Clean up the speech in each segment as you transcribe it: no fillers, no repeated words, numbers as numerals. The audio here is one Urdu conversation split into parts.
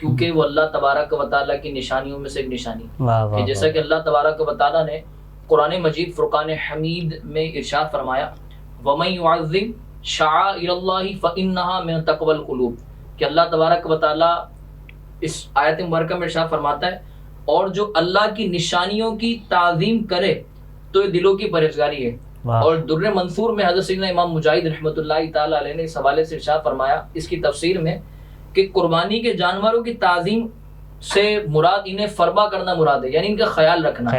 کیونکہ وہ اللہ تبارک و تعالیٰ کی نشانیوں میں سے ایک نشانی واہ واہ کہ جیسا کہ اللہ تبارک و تعالیٰ نے قرآن مجید فرقان حمید میں ارشاد فرمایا وَمَن يُعَظِّمْ شَعَائِرَ اللَّهِ فَإِنَّهَا مِن تَقْوَى الْقُلُوبِ کہ اللہ تبارک و تعالیٰ اس آیت مبارکہ میں ارشاد فرماتا ہے اور جو اللہ کی نشانیوں کی تعظیم کرے تو یہ دلوں کی پرہیزگاری ہے. اور در منصور میں حضرت سیدنا امام مجاہد رحمۃ اللہ تعالی علیہ نے اس حوالے سے ارشاد فرمایا اس کی تفسیر میں کہ قربانی کے جانوروں کی تعظیم سے مراد انہیں فربا کرنا مراد ہے، یعنی ان کا خیال رکھنا.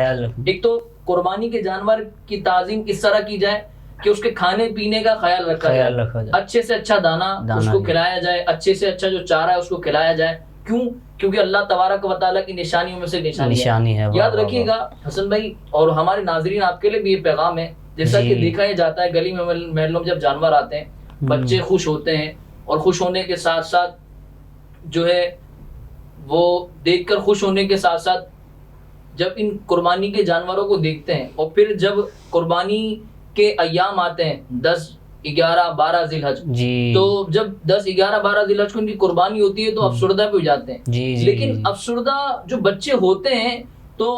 ایک تو قربانی کے جانور کی تعظیم اس طرح کی جائے کہ اس کے کھانے پینے کا خیال رکھا جائے، اچھے سے اچھا دانہ اس کو کھلایا جائے، اچھے سے اچھا جو چارہ ہے اس کو کھلایا جائے. کیوں؟ کیونکہ اللہ تبارک و تعالیٰ کی نشانیوں میں سے نشانی ہے. یاد رکھیے گا حسن بھائی اور ہمارے ناظرین، آپ کے لیے بھی یہ پیغام ہے، جیسا کہ دیکھا یہ جاتا ہے گلی میں محلوں میں جب جانور آتے ہیں بچے خوش ہوتے ہیں، اور خوش ہونے کے ساتھ ساتھ جو ہے وہ دیکھ کر خوش ہونے کے ساتھ ساتھ جب ان قربانی کے جانوروں کو دیکھتے ہیں اور پھر جب قربانی کے ایام آتے ہیں 10 11 12 ذی الحج، تو جب 10 11 12 ذی الحج کو ان کی قربانی ہوتی ہے تو افسردہ پہ ہو جاتے ہیں. لیکن افسردہ جو بچے ہوتے ہیں تو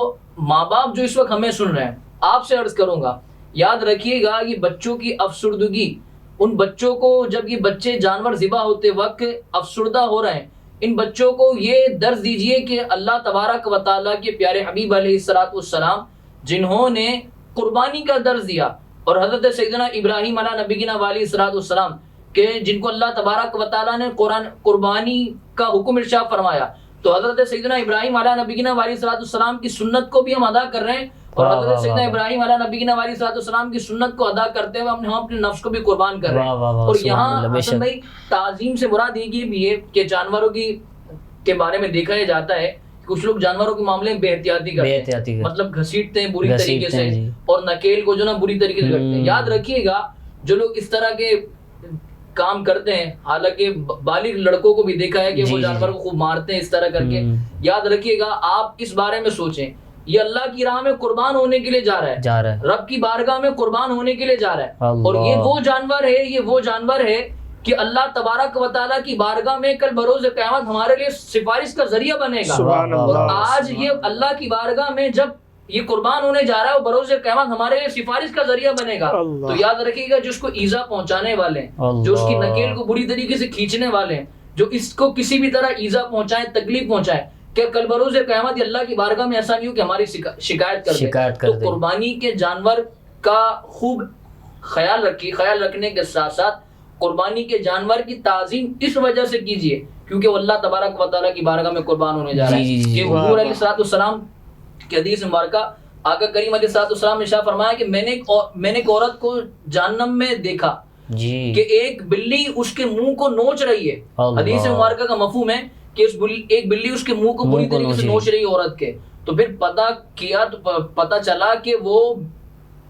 ماں باپ جو اس وقت ہمیں سن رہے ہیں، آپ سے عرض کروں گا یاد رکھیے گا یہ بچوں کی افسردگی، ان بچوں کو جب یہ بچے جانور ذبح ہوتے وقت افسردہ ہو رہے ہیں، ان بچوں کو یہ درس دیجئے کہ اللہ تبارک و تعالیٰ کے پیارے حبیب علیہ الصلوۃ والسلام جنہوں نے قربانی کا درس دیا، اور حضرت سیدنا ابراہیم علیہ نبینا علیہ الصلوۃ والسلام کہ جن کو اللہ تبارک و تعالیٰ نے قربانی کا حکم ارشاد فرمایا، تو حضرت سیدنا ابراہیم علیہ نبینا علیہ الصلوۃ والسلام کی سنت کو بھی ہم ادا کر رہے ہیں، اور حضرت سیدنا ابراہیم علیہ نبینا علیہ الصلوۃ والسلام کی سنت کو ادا کرتے ہوئے ہم اپنے نفس کو بھی قربان کر رہے ہیں. اور یہاں حسن بھائی تعظیم سے مراد یہ بھی ہے کہ جانوروں کے بارے میں دیکھا یہ جاتا ہے کچھ لوگ جانوروں کے معاملے میں بے احتیاطی کرتے ہیں، مطلب گھسیٹتے ہیں بری طریقے سے اور نکیل کو جو نا بری طریقے سے کرتے ہیں. یاد رکھیے گا جو لوگ اس طرح کے کام کرتے ہیں، حالانکہ بالغ لڑکوں کو بھی دیکھا ہے کہ وہ جانور کو خوب مارتے ہیں اس طرح کر کے. یاد رکھیے گا آپ اس بارے میں سوچیں، یہ اللہ کی راہ میں قربان ہونے کے لیے جا رہا ہے، رب کی بارگاہ میں قربان ہونے کے لیے جا رہا ہے، اور یہ وہ جانور ہے کہ اللہ تبارک و تعالیٰ کی بارگاہ میں کل بروز قیامت ہمارے لیے سفارش کا ذریعہ بنے گا. اور آج یہ اللہ کی بارگاہ میں جب یہ قربان ہونے جا رہا ہے وہ بروز قیامت ہمارے لیے سفارش کا ذریعہ بنے گا. تو یاد رکھیے گا جو اس کو ایذا پہنچانے والے ہیں، جو اس کی نکیل کو بری طریقے سے کھینچنے والے ہیں، جو اس کو کسی بھی طرح ایذا پہنچائیں، تکلیف پہنچائیں، کہ کل بروز قیامت اللہ کی بارگاہ میں ایسا نہیں ہو کہ ہماری شکایت کر دے. تو قربانی کے جانور کا خوب خیال رکھیے. خیال رکھنے کے ساتھ ساتھ قربانی کے جانور کی تعظیم اس وجہ سے کیجیے کیونکہ وہ اللہ تبارک و تعالیٰ کی بارگاہ میں قربان ہونے جا رہا ہے. کہ حضور علیہ الصلوۃ والسلام کی حدیث مبارکہ آقا کریم علیہ الصلوۃ والسلام نے ارشاد فرمایا کہ میں نے ایک عورت کو جہنم میں دیکھا کہ ایک بلی اس کے منہ کو نوچ رہی ہے. حدیث مبارکہ کا مفہوم ہے کہ ایک بلی اس کے منہ کو بری طریقے سے نوچ رہی ہے عورت کے. تو پھر پتہ چلا کہ وہ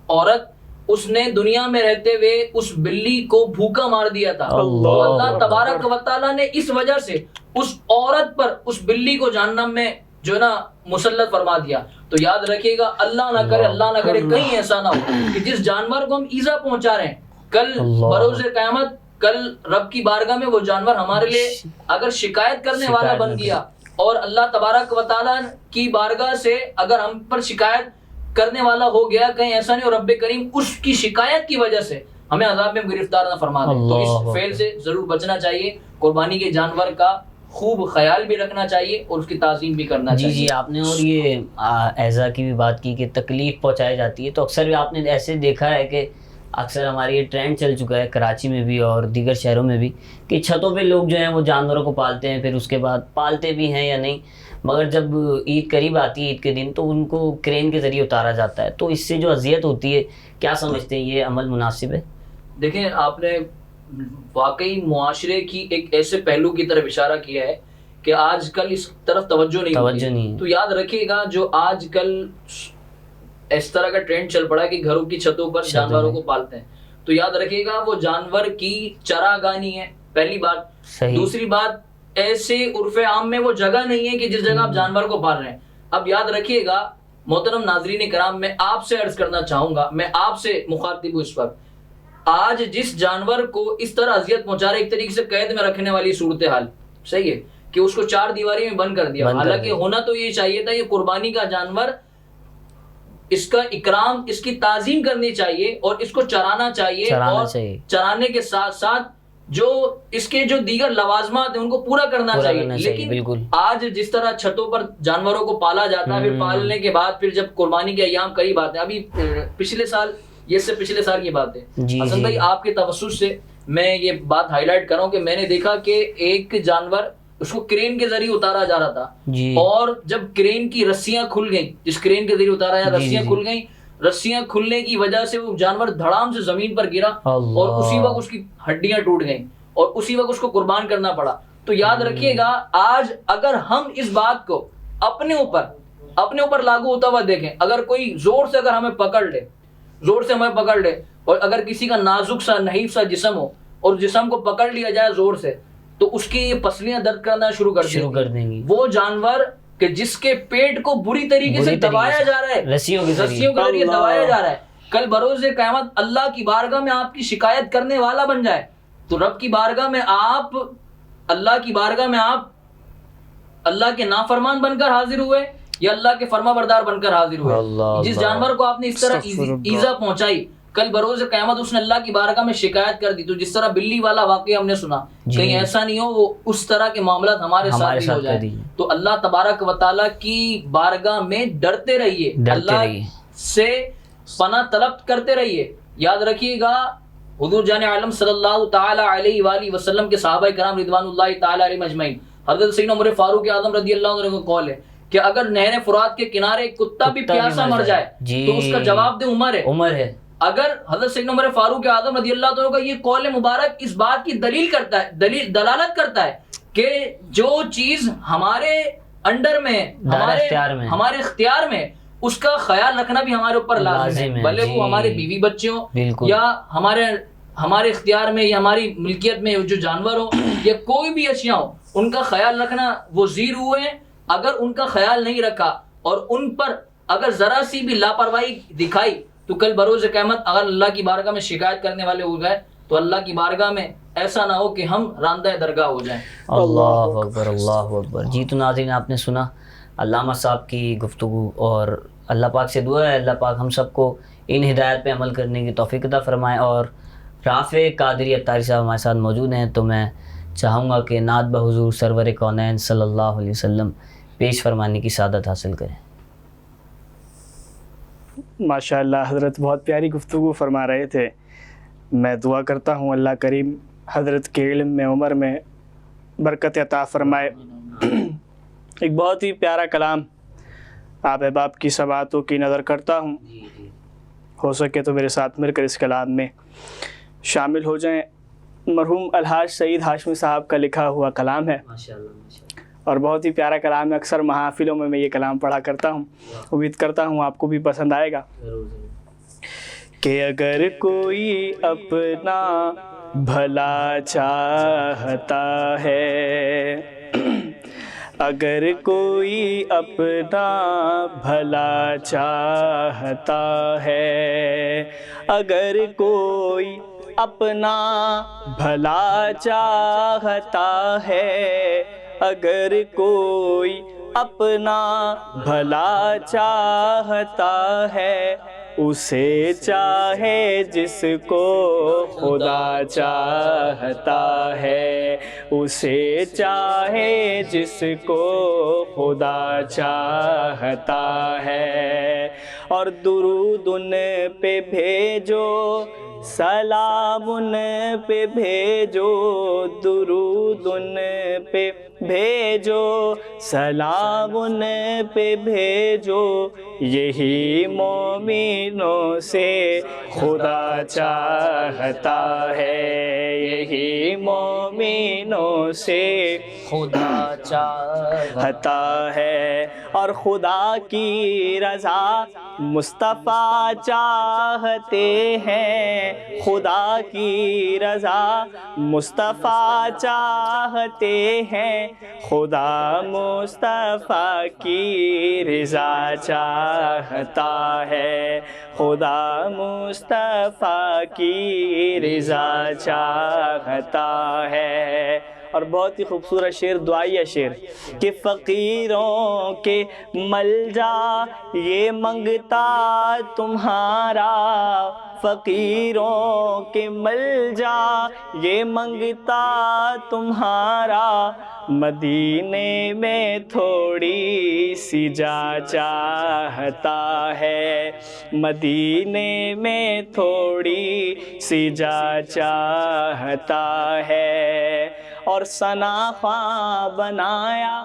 عورت اس نے دنیا میں رہتے ہوئے اس بلی کو بھوکا مار دیا تھا. تو اللہ تبارک و تعالیٰ نے اس وجہ سے اس عورت پر اس بلی کو جہنم میں جو نا مسلط فرما دیا. تو یاد رکھیے گا اللہ نہ کرے کہیں ایسا نہ ہو کہ جس جانور کو ہم ایذا پہنچا رہے ہیں کل بروز قیامت کل رب کی بارگاہ میں وہ جانور ہمارے لیے اگر شکایت کرنے والا بن گیا اور اللہ تبارک و تعالیٰ کی بارگاہ سے اگر ہم پر شکایت کرنے والا ہو گیا کہیں ایسا نہیں اور رب کریم اس کی شکایت کی وجہ سے ہمیں عذاب میں گرفتار نہ فرما دے. تو اس فعل سے ضرور بچنا چاہیے. قربانی کے جانور کا خوب خیال بھی رکھنا چاہیے اور اس کی تعظیم بھی کرنا چاہیے. جی آپ نے اور یہ ایذا کی بھی بات کی کہ تکلیف پہنچائی جاتی ہے، تو اکثر بھی آپ نے ایسے دیکھا ہے کہ اکثر ہماری یہ ٹرینڈ چل چکا ہے کراچی میں بھی اور دیگر شہروں میں بھی کہ چھتوں پہ لوگ جو ہیں وہ جانوروں کو پالتے ہیں، پھر اس کے بعد پالتے بھی ہیں یا نہیں، مگر جب عید قریب آتی ہے عید کے دن تو ان کو کرین کے ذریعے اتارا جاتا ہے. تو اس سے جو اذیت ہوتی ہے کیا سمجھتے ہیں یہ عمل مناسب ہے؟ دیکھیں آپ نے واقعی معاشرے کی ایک ایسے پہلو کی طرف اشارہ کیا ہے کہ آج کل اس طرف توجہ نہیں. تو یاد رکھیے گا جو آج کل اس طرح کا ٹرینڈ چل پڑا ہے کہ گھروں کی چھتوں پر جانوروں کو پالتے ہیں، تو یاد رکھیے گا وہ جانور کی چراگاہی ہے پہلی بات. دوسری بات ایسے عرف عام میں وہ جگہ نہیں ہے کہ جس جگہ آپ جانور کو پال رہے ہیں. اب یاد رکھیے گا محترم ناظرین کرام، میں آپ سے عرض کرنا چاہوں گا، میں آپ سے مخاطب ہوں اس وقت، آج جس جانور کو اس طرح اذیت پہنچا رہے ایک طریقے سے قید میں رکھنے والی صورتحال صحیح ہے کہ اس کو 4 دیواری میں بند کر دیا. حالانکہ ہونا تو یہ چاہیے تھا یہ قربانی کا جانور، اس کا اکرام، اس کی تعظیم کرنی چاہیے اور اس کو چرانا چاہیے، اور چرانے کے ساتھ ساتھ جو اس کے جو دیگر لوازمات ہیں ان کو پورا کرنا چاہیے. لیکن آج جس طرح چھتوں پر جانوروں کو پالا جاتا ہے، پھر پالنے کے بعد پھر جب قربانی کے ایام قریب آتے ہیں، ابھی پچھلے سال کی بات ہے حسن بھائی، آپ کے توسط سے میں یہ بات ہائی لائٹ کر رہا ہوں کہ میں نے دیکھا کہ ایک جانور اس کو کرین کے ذریعے اتارا جا رہا تھا، اور جب کرین کی رسیاں کھل گئیں، جس کرین کے ذریعے اتارا جا رسیاں کھل گئیں، رسیاں کھلنے کی وجہ سے وہ جانور دھڑام سے زمین پر گرا اور اسی وقت اس کی ہڈیاں ٹوٹ گئیں اور اسی وقت اس کو قربان کرنا پڑا. تو یاد رکھیے گا، آج اگر ہم اس بات کو اپنے اوپر لاگو ہوتا ہوا دیکھیں، اگر کوئی زور سے اگر ہمیں پکڑ لے اور اگر کسی کا نازک سا نحیف سا جسم ہو اور جسم کو پکڑ لیا جائے زور سے، تو اس کی یہ پسلیاں درد کرنا شروع کر دیں گی. وہ جانور کہ جس کے پیٹ کو بری طریقے سے دبایا جا رہا ہے، رسیوں کے ذریعے دبایا جا رہا ہے، کل بروز قیامت اللہ کی بارگاہ میں آپ کی شکایت کرنے والا بن جائے، تو رب کی بارگاہ میں آپ اللہ کے نافرمان بن کر حاضر ہوئے یا اللہ کے فرما بردار بن کر حاضر ہوئے. جس جانور کو آپ نے اس طرح ایذا پہنچائی، کل بروز قیامت اس نے اللہ کی بارگاہ میں شکایت کر دی. تو جس طرح بلی والا واقعہ ہم نے سنا، کہیں ایسا نہیں ہو وہ اس طرح کے معاملات ہمارے ساتھ بھی ہو جائے. تو اللہ تبارک و تعالیٰ کی بارگاہ میں ڈرتے رہیے، اللہ سے پناہ طلب کرتے رہیے. یاد رکھیے گا، حضور جان عالم صلی اللہ تعالی علیہ وآلہ وسلم کے صحابہ کرام رضوان اللہ تعالی علیہم اجمعین، حضرت سیدنا عمر فاروق اعظم رضی اللہ عنہ کا قول ہے کہ اگر نہر فرات کے کنارے ایک کتا بھی پیاسا مر جائے تو اس کا جواب دے عمر ہے. اگر حضرت سیدنا عمر فاروق اعظم رضی اللہ عنہ کا یہ قول مبارک اس بات کی دلالت کرتا ہے کہ جو چیز ہمارے انڈر میں، ہمارے اختیار میں، اس کا خیال رکھنا بھی ہمارے اوپر لازم ہے. بھلے وہ ہمارے بیوی بچے ہوں یا ہمارے اختیار میں یا ہماری ملکیت میں جو جانور ہو یا کوئی بھی اشیاء ہو، ان کا خیال رکھنا وہ زیر ہوئے ہیں. اگر ان کا خیال نہیں رکھا اور ان پر اگر ذرا سی بھی لاپرواہی دکھائی تو کل بروز قیامت اگر اللہ کی بارگاہ میں شکایت کرنے والے ہو گئے تو اللہ کی بارگاہ میں ایسا نہ ہو کہ ہم راندہ درگاہ ہو جائیں. اللہ اکبر، اللہ اکبر. جی تو ناظرین، آپ نے سنا علامہ صاحب کی گفتگو، اور اللہ پاک سے دعا ہے اللہ پاک ہم سب کو ان ہدایت پہ عمل کرنے کی توفیق عطا فرمائے. اور رافع قادری اتاری صاحب ہمارے ساتھ موجود ہیں، تو میں چاہوں گا کہ نعت بحضور سرور کونین صلی اللہ علیہ وسلم پیش فرمانے کی سعادت حاصل کریں. ماشاء اللہ حضرت بہت پیاری گفتگو فرما رہے تھے. میں دعا کرتا ہوں اللہ کریم حضرت کے علم میں، عمر میں برکت عطا فرمائے. ایک بہت ہی پیارا کلام آپ احباب کی سماعتوں کی نظر کرتا ہوں، ہو سکے تو میرے ساتھ مل کر اس کلام میں شامل ہو جائیں. مرحوم الحاج سعید ہاشمی صاحب کا لکھا ہوا کلام ہے اور بہت ہی پیارا کلام ہے. اکثر محافلوں میں یہ کلام پڑھا کرتا ہوں، امید کرتا ہوں آپ کو بھی پسند آئے گا. کہ اگر کوئی اپنا بھلا چاہتا ہے، اگر کوئی اپنا بھلا چاہتا ہے، اگر کوئی اپنا بھلا چاہتا ہے، اگر کوئی اپنا بھلا چاہتا ہے، اسے چاہے جس کو خدا چاہتا ہے، اسے چاہے جس کو خدا چاہتا ہے. اور درود ان پہ بھیجو، سلام ان پہ بھیجو، درود ان پہ بھیجو، سلام ان پہ بھیجو، یہی مومنوں سے خدا چاہتا ہے، یہی مومنوں سے خدا چاہتا ہے. اور خدا کی رضا مصطفیٰ چاہتے ہیں، خدا کی رضا مصطفیٰ چاہتے ہیں، خدا مصطفیٰ کی رضا چاہتا ہے، خدا مصطفیٰ کی رضا چاہتا ہے. اور بہت ہی خوبصورت شعر، دعائیہ شعر کہ فقیروں کے ملجا یہ منگتا تمہارا، فقیروں کے ملجا یہ منگتا تمہارا، مدینے میں تھوڑی سی جا چاہتا ہے، مدینے میں تھوڑی سی جا چاہتا ہے. اور ثنا خواں بنایا،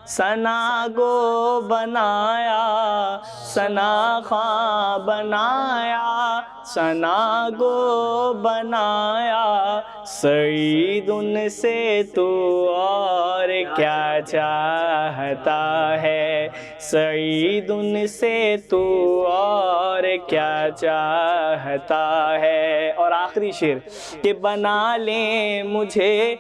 ثنا گو بنایا، ثنا خواں بنایا، ثنا گو بنایا، سعید ان سے تو اور کیا چاہتا ہے، سعید ان سے تو اور کیا چاہتا ہے. اور آخری شعر کہ بنا لیں مجھے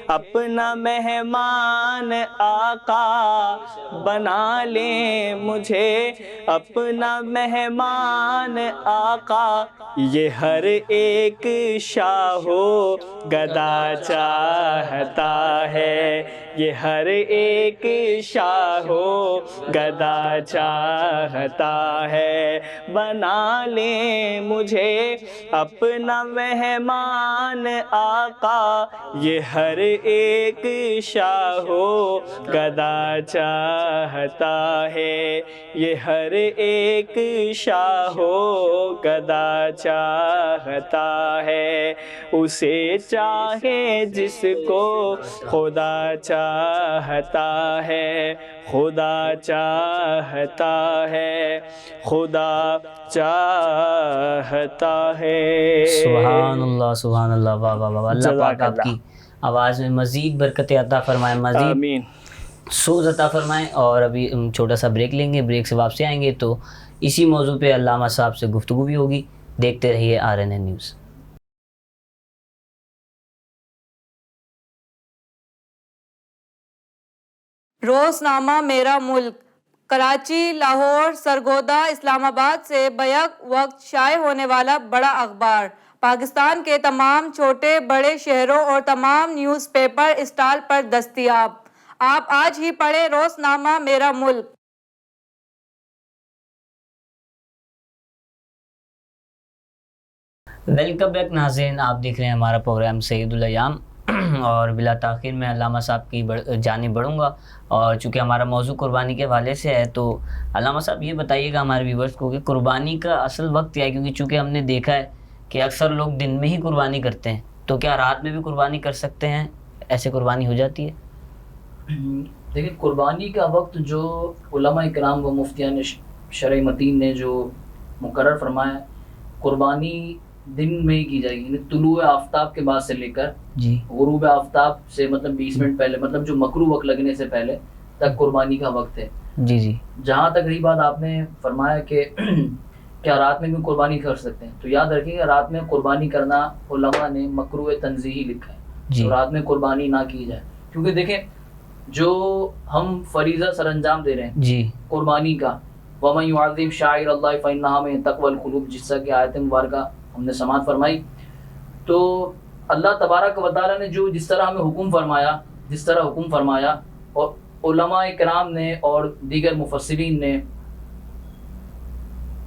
اپنا مہمان آقا، بنا لیں مجھے اپنا مہمان آقا، یہ ہر ایک شاہ و گدا چاہتا ہے، یہ ہر ایک شاہ و گدا چاہتا ہے. بنا لیں مجھے اپنا مہمان آقا، یہ ہر ایک شاہ و گدا چاہتا ہے، یہ ہر ایک شاہ و گدا چاہتا ہے. اسے چاہے جس کو خدا چاہتا ہے، خدا چاہتا ہے، خدا چاہتا ہے. سبحان اللہ، سبحان اللہ، واہ واہ واہ. اللہ پاک آپ کی آواز میں مزید برکتیں عطا فرمائیں، مزید آمین. سوز عطا فرمائیں. اور ابھی ہم چھوٹا سا بریک لیں گے، بریک سے واپسی آئیں گے تو اسی موضوع پہ علامہ صاحب سے گفتگو بھی ہوگی. دیکھتے رہیے RNN نیوز. روزنامہ میرا ملک، کراچی، لاہور، سرگودا، اسلام آباد سے بیک وقت شائع ہونے والا بڑا اخبار، پاکستان کے تمام چھوٹے بڑے شہروں اور تمام نیوز پیپر اسٹال پر دستیاب. آپ آج ہی پڑھیں روزنامہ میرا ملک. ویلکم بیک ناظرین، آپ دیکھ رہے ہیں ہمارا پروگرام سید الایام اور بلا تاخیر میں علامہ صاحب کی جانب بڑھوں گا. اور چونکہ ہمارا موضوع قربانی کے حوالے سے ہے تو علامہ صاحب یہ بتائیے گا ہمارے ویورز کو کہ قربانی کا اصل وقت کیا ہے، کیونکہ چونکہ ہم نے دیکھا ہے کہ اکثر لوگ دن میں ہی قربانی کرتے ہیں، تو کیا رات میں بھی قربانی کر سکتے ہیں؟ ایسے قربانی ہو جاتی ہے؟ دیکھیں، قربانی کا وقت جو علماء کرام و مفتیان شرع متین نے جو مقرر فرمایا، قربانی دن میں ہی کی جائے گی، یعنی طلوع آفتاب کے بعد سے لے کر جی غروب آفتاب سے مطلب 20 منٹ پہلے، مطلب جو مکروہ وقت لگنے سے پہلے تک قربانی کا وقت ہے. جی جی. جہاں تک رہی بات آپ نے فرمایا کہ کیا رات میں بھی قربانی کر سکتے ہیں، تو یاد رکھیے کہ رات میں قربانی کرنا علماء نے مکروہ تنزیہی لکھا ہے. جی. تو رات میں قربانی نہ کی جائے، کیونکہ دیکھیں جو ہم فریضہ سر انجام دے رہے ہیں جی قربانی کا، وَمَن يُعَظِّمْ شَعَائِرَ اللَّهِ فَإِنَّهَا مِن تَقْوَى الْقُلُوبِ، جس طرح کی آیت مبارکہ ہم نے سماعت فرمائی، تو اللہ تبارک و تعالیٰ نے جو جس طرح ہمیں حکم فرمایا، جس طرح حکم فرمایا، اور علماء کرام نے اور دیگر مفسرین نے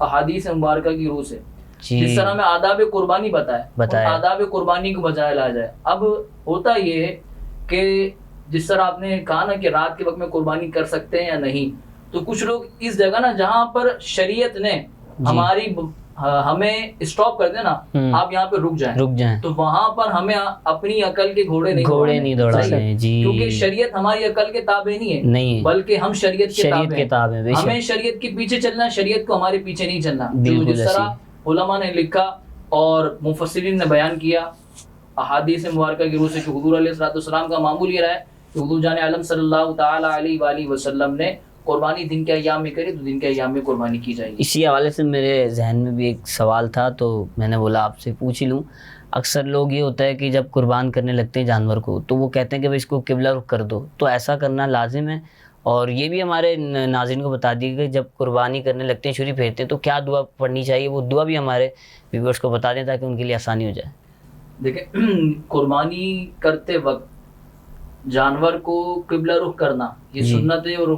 احادیث مبارکہ کی روح سے جس طرح ہمیں آداب قربانی بتایا، آداب قربانی کو بجائے لایا جائے. اب ہوتا یہ ہے کہ جس طرح آپ نے کہا نا کہ رات کے وقت میں قربانی کر سکتے ہیں یا نہیں، تو کچھ لوگ اس جگہ نا جہاں پر شریعت نے ہماری ہمیں اسٹاپ کر دے نا، آپ یہاں پہ رک جائیں، تو وہاں پر ہمیں اپنی عقل کے گھوڑے نہیں دوڑانے، کیونکہ شریعت ہماری عقل کے تابع نہیں ہے، بلکہ ہم شریعت کے تابع ہیں. ہمیں شریعت کے پیچھے چلنا، شریعت کو ہمارے پیچھے نہیں چلنا. جس طرح علماء نے لکھا اور مفسرین نے بیان کیا احادیث مبارکہ کی روح سے کہ حضور علیہ السلام کا معمول یہ رہا ہے کہ حضور جان عالم صلی اللہ تعالی علیہ وآلہ وسلم نے قربانی دن کے ایام میں کری، تو دن کے ایام میں قربانی کی جائے گی. اسی حوالے سے میرے ذہن میں بھی ایک سوال تھا تو میں نے بولا آپ سے پوچھ ہی لوں. اکثر لوگ یہ ہوتا ہے کہ جب قربان کرنے لگتے ہیں جانور کو تو وہ کہتے ہیں کہ بھائی اس کو قبلہ رخ کر دو، تو ایسا کرنا لازم ہے؟ اور یہ بھی ہمارے ناظرین کو بتا دیجیے کہ جب قربانی کرنے لگتے ہیں چھری پھیرتے ہیں تو کیا دعا پڑھنی چاہیے، وہ دعا بھی ہمارے ویورز کو بتا دیں تاکہ ان کے لیے آسانی ہو جائے۔ دیکھیں قربانی کرتے وقت جانور کو قبلہ رخ کرنا یہ سنت ہے، اور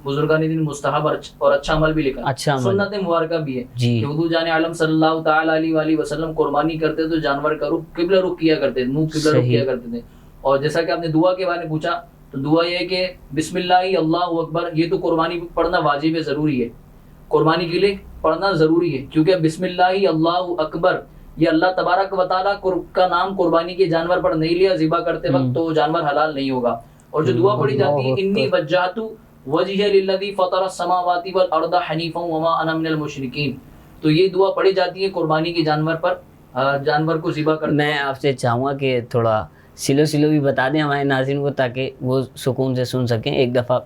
بزرگان دین مستحب اور اچھا عمل بھی لکھا، اچھا سنت مبارکہ بھی ہے کہ حضور جان عالم صلی اللہ تعالی علیہ وآلہ وسلم قربانی کرتے تو جانور کا رخ قبلہ رخ کیا کرتے تھے، منہ قبلہ رخ کیا کرتے تھے۔ اور جیسا کہ آپ نے دعا کے بارے میں پوچھا تو دعا یہ ہے کہ بسم اللہ اللہ اکبر، یہ تو قربانی پڑھنا واجب ہے، ضروری ہے، قربانی کے لیے پڑھنا ضروری ہے، کیونکہ بسم اللہ اللہ اکبر یہ اللہ تبارک و تعالیٰ کا نام قربانی کے جانور پر نہیں لیا ذبح کرتے وقت تو جانور حلال نہیں ہوگا۔ اور جو دعا پڑھی جاتی ہے انی وجہت وجہ للذی فطر السماوات والارض حنیفا وما انا من المشرکین، تو یہ دعا پڑھی جاتی ہے قربانی کے جانور پر، جانور کو ذبح کرتے۔ میں آپ سے چاہوں گا کہ تھوڑا سلو بھی بتا دیں ہمارے ناظرین کو تاکہ وہ سکون سے سن سکیں ایک دفعہ۔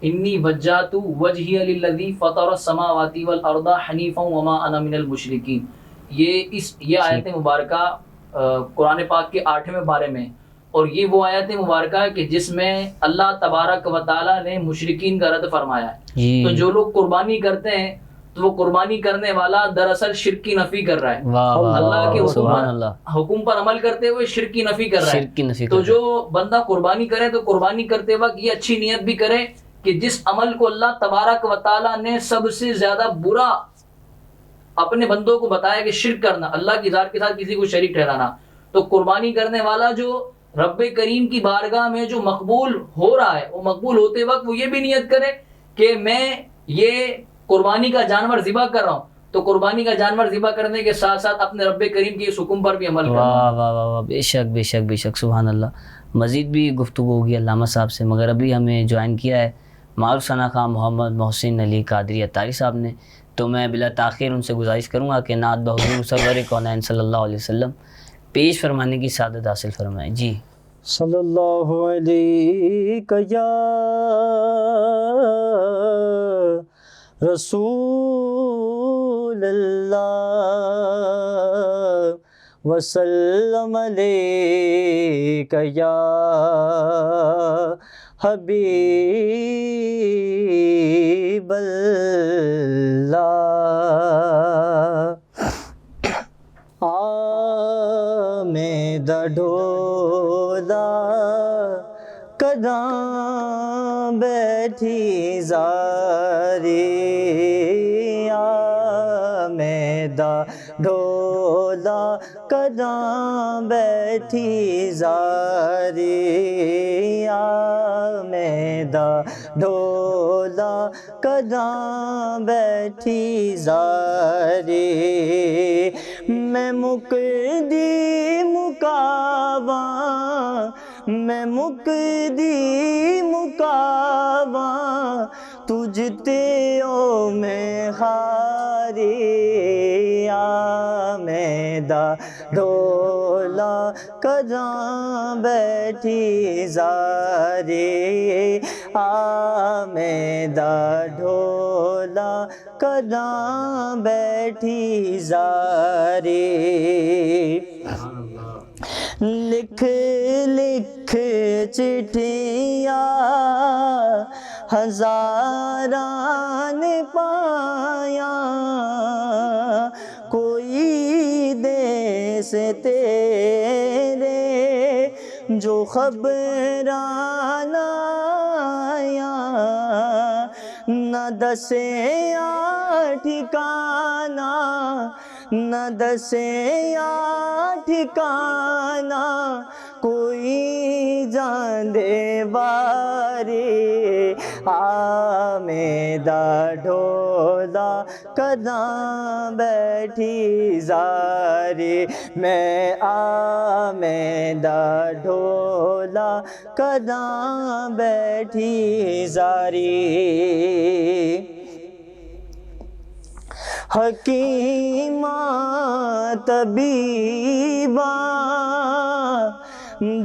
انی وجہت وجہی للذی فطر السماوات والارض حنیفا وما انا من المشرکین، یہ آیت مبارکہ قرآن پاک کے 8ویں پارے میں، اور یہ وہ آیت مبارکہ ہے کہ جس میں اللہ تبارک و تعالیٰ نے مشرکین کا رد فرمایا ہے۔ تو جو لوگ قربانی کرتے ہیں تو وہ قربانی کرنے والا دراصل شرک کی نفی کر رہا ہے، اللہ کے حکم پر عمل کرتے ہوئے شرک کی نفی کر رہا ہے۔ تو جو بندہ قربانی کرے تو قربانی کرتے وقت یہ اچھی نیت بھی کرے کہ جس عمل کو اللہ تبارک و تعالیٰ نے سب سے زیادہ برا اپنے بندوں کو بتایا کہ شرک کرنا، اللہ کی ذات کے ساتھ کسی کو شریک ٹھہرانا، تو قربانی کرنے والا جو رب کریم کی بارگاہ میں جو مقبول ہو رہا ہے، وہ مقبول ہوتے وقت وہ یہ بھی نیت کرے کہ میں یہ قربانی کا جانور ذبح کر رہا ہوں، تو قربانی کا جانور ذبح کرنے کے ساتھ ساتھ اپنے رب کریم کے اس حکم پر بھی عمل کرنا۔ واہ واہ واہ واہ، بے شک بے شک بے شک، سبحان اللہ۔ مزید بھی گفتگو ہوگی علامہ صاحب سے، مگر ابھی ہمیں جوائن کیا ہے معروف ثنا خان محمد محسن علی قادری اتاری صاحب نے، تو میں بلا تاخیر ان سے گزارش کروں گا کہ نعت بحضور سرور کونین صلی اللہ علیہ وسلم پیش فرمانے کی سعادت حاصل فرمائیں۔ جی صلی اللہ علیہ یا رسول اللہ وسلم علیک یا حبیب اللہ۔ آمد ڈھولا کداں بیٹھی زاری، آمد ڈھولا کداں بیٹھی زاری، آمد ڈھولا کداں بیٹھی زاری، میں مقدی مکاواں، میں مقدی مکاواں تجھ تے او میں خاری، آمد ڈھولا کداں بیٹھی زاری، آمد ڈھولا کداں بیٹھی زاری، لکھ لکھ چٹھیاں ہزاراں نے پایا، کوئی دیس تیرے جو خبراں نہ آیا، نہ دسیا ٹھکانہ، نہ دسیا ٹھکانہ، کوئی جاندے باری، آمد ڈھولا کداں بیٹھی زاری، میں آمد ڈھولا کداں بیٹھی زاری، حکیماں طبیباں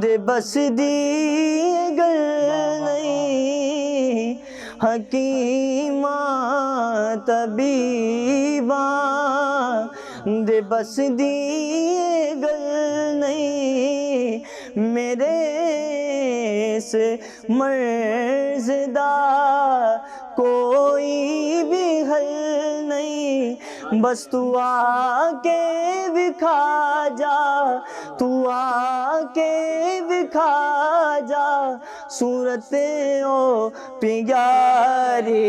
دے بس دی گل نہیں، حکیماں طبیباں دے بس دی گل نہیں، میرے سے مرزدہ کوئی بھی حل نہیں، بس تو آ کے دکھا جا، تو آ کے دکھا جا صورت او پیاری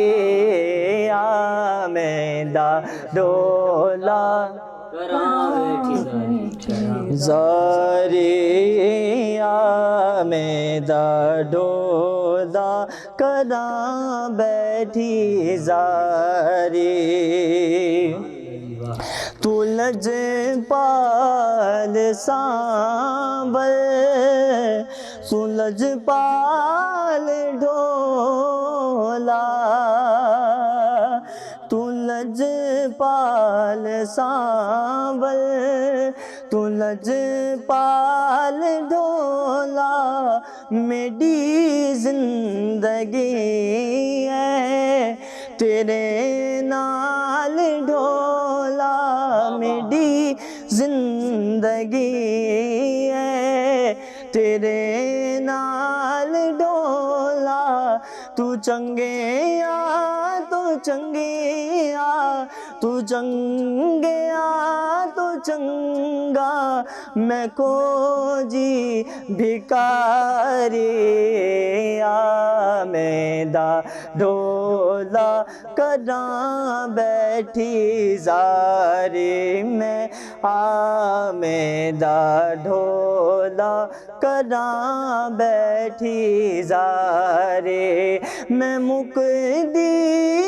آمدہ ڈولا زاری آمدہ ڈولا کراں بیٹھی زاری، تو لج پال سانبل، تو لج پال ڈھولا، تو لج پال سانبل، تو لج پال ڈھولا، میری زندگی ہے تیرے نال ڈھولا، میری زندگی ہے تیرے نال ڈھولا، تو چنگے آ تو چنگے آ، تو چنگے آ تو چنگا، میں کو جی بھکاری آمدہ ڈولا کراں بیٹھی زاری، میں آمدہ ڈھولا کراں بیٹھی زاری، میں مکدی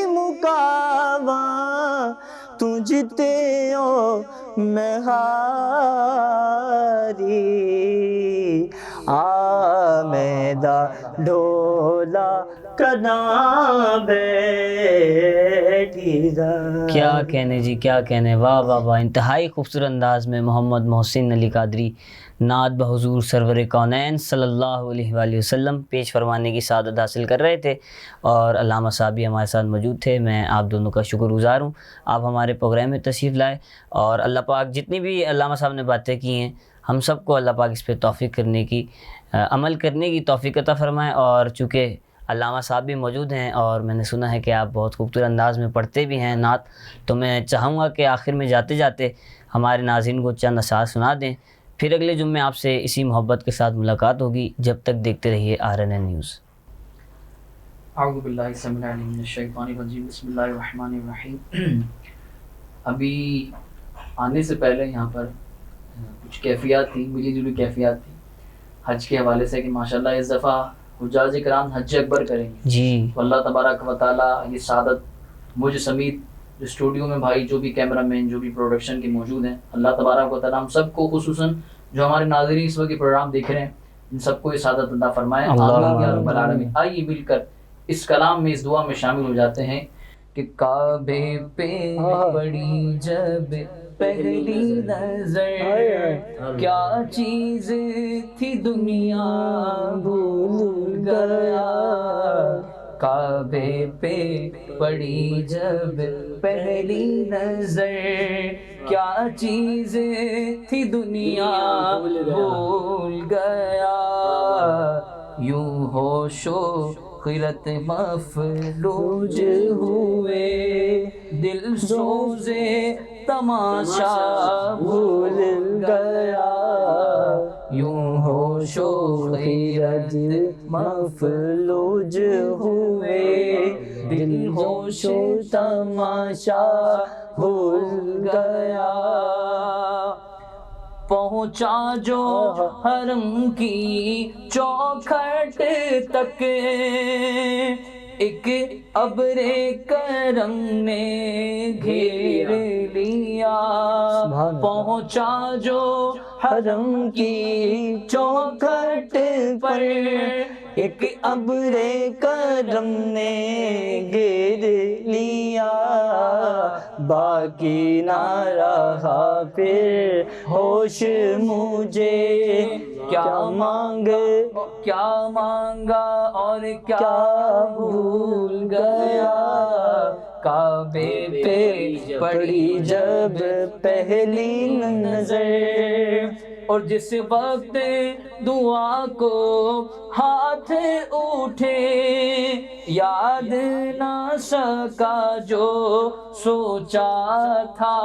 مکاواں تو جیتے ہو میں ہاری، آمدہ ڈھولا کراں بیٹھی زاری۔ کیا کہنے جی، کیا کہنے، واہ واہ واہ، انتہائی خوبصورت انداز میں محمد محسن علی قادری نعت بحضور سرور کونین صلی اللہ علیہ وآلہ وسلم پیش فرمانے کی سعادت حاصل کر رہے تھے، اور علامہ صاحب بھی ہمارے ساتھ موجود تھے۔ میں آپ دونوں کا شکر گزار ہوں، آپ ہمارے پروگرام میں تشریف لائے، اور اللہ پاک جتنی بھی علامہ صاحب نے باتیں کی ہیں ہم سب کو اللہ پاک اس پہ توفیق کرنے کی، عمل کرنے کی توفیق عطا فرمائے۔ اور چونکہ علامہ صاحب بھی موجود ہیں اور میں نے سنا ہے کہ آپ بہت خوبصورت انداز میں پڑھتے بھی ہیں نعت، تو میں چاہوں گا کہ آخر میں جاتے جاتے ہمارے ناظرین کو چند اشعار سنا دیں، پھر اگلے جمعے آپ سے اسی محبت کے ساتھ ملاقات ہوگی۔ جب تک دیکھتے رہیے RNN نیوز۔ اعوذ باللہ السمیع العلیم من الشیطان الرجیم، بسم اللہ الرحمن الرحیم۔ ابھی آنے سے پہلے یہاں پر کچھ کیفیات تھیں، ملی جلی کیفیات تھیں حج کے حوالے سے، کہ ماشاءاللہ اس دفعہ حجاج کرام حج اکبر کریں گے جی، تو اللہ تبارک و تعالیٰ یہ سعادت مجھ سمیت جو اسٹوڈیو میں بھائی، جو بھی کیمرہ مین، جو بھی پروڈکشن کے موجود ہیں، اللہ تبارک و تعالیٰ ہم سب کو، خصوصاً جو ہمارے ناظرین اس وقت یہ پروگرام دیکھ رہے ہیں، ان سب کو یہ سعادت عطا فرمائے، آمین یا رب العالمین۔ آئیے مل کر اس کلام میں، اس دعا میں شامل ہو جاتے ہیں کہ کعبے پہ پڑی جب پہلی نظر، کیا چیز تھی دنیا بھول گیا، کعبے پہ پڑی جب پہلی نظر، کیا چیز تھی دنیا بھول گیا، یوں ہوش و خیرت مفلوج ہوئے، دل سوزے تماشا بھول گیا، یوں ہوش و خیرت مفلوج ہوئے، دل ہوش و تماشا بھول گیا، پہنچا جو حرم کی چوکھٹ تک، ایک ابر کرم نے گھیر لیا، پہنچا جو حرم کی چوکھٹ پر، ایک ابر کرم نے گھیر لیا، باقی نہ رہا پھر ہوش مجھے، کیا مانگا اور کیا بھول گیا، کعبے پہ پڑی جب پہلی نظر، اور جس وقت دعا کو ہاتھ اٹھے یاد نہ سکا جو سوچا تھا.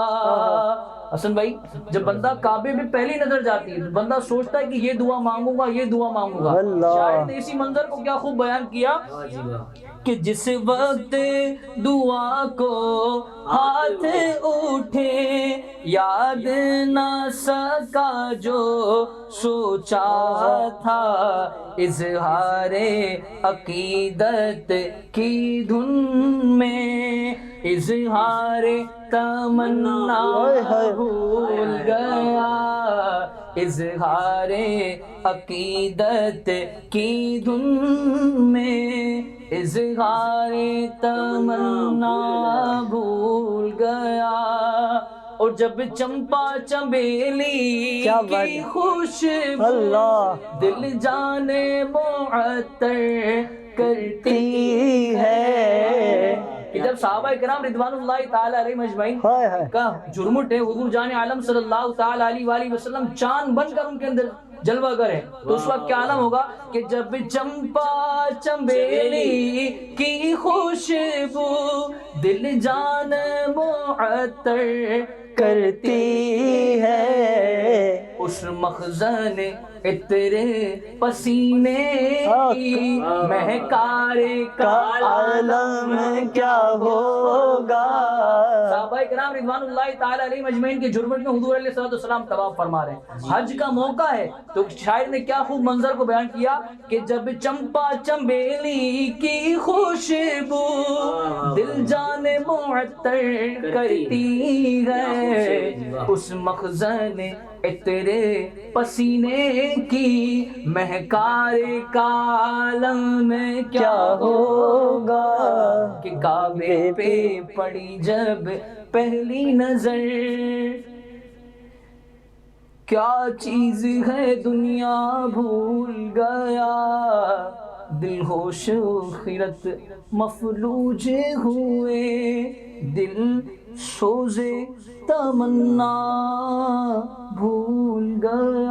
حسن بھائی جب بندہ کعبے میں پہلی نظر جاتی ہے تو بندہ سوچتا ہے کہ یہ دعا مانگوں گا یہ دعا مانگوں گا. شاعر نے اسی منظر کو کیا خوب بیان کیا کہ جس وقت دعا کو ہاتھ اٹھے یاد نہ سکا جو سوچا تھا. اظہار عقیدت کی دھن میں اظہار تمنا بھول گیا. اظہار عقیدت کی دھن میں اظہار تمنا بھول گیا. اور جب چمپا چنبیلی کی خوشبو دل جانے معطر کرتی ہے. کہ جب صحابہ کرام رضوان اللہ تعالی علیہ مجمعین کا جرمٹ ہے حضور جان عالم صلی اللہ تعالی علیہ وآلہ وسلم چاند بن کر ان کے اندر جلوہ کریں تو اس وقت کیا عالم ہوگا کہ جب چمپا چنبیلی کی خوشبو دل جان معطر کرتی ہے. اس مخزن عطر پسینے کی مہکار کا عالم کیا ہوگا. صحابہ کرام رضوان اللہ تعالی علیہ مجمعین کے جرمٹ میں حضور علیہ السلام طواف فرما رہے ہیں. حج کا موقع ہے تو شاعر نے کیا خوب منظر کو بیان کیا کہ جب چمپا چنبیلی کی خوشبو دل جان معطر کرتی ہے. اس مخزن عطر پسینے کی مہکار کا عالم میں کیا ہوگا. کہ کعبے پہ پڑی جب پہلی نظر کیا چیز ہے دنیا بھول گیا. دل ہوش خیرت مفلوج ہوئے دل سوزے تمنا بھول گیا.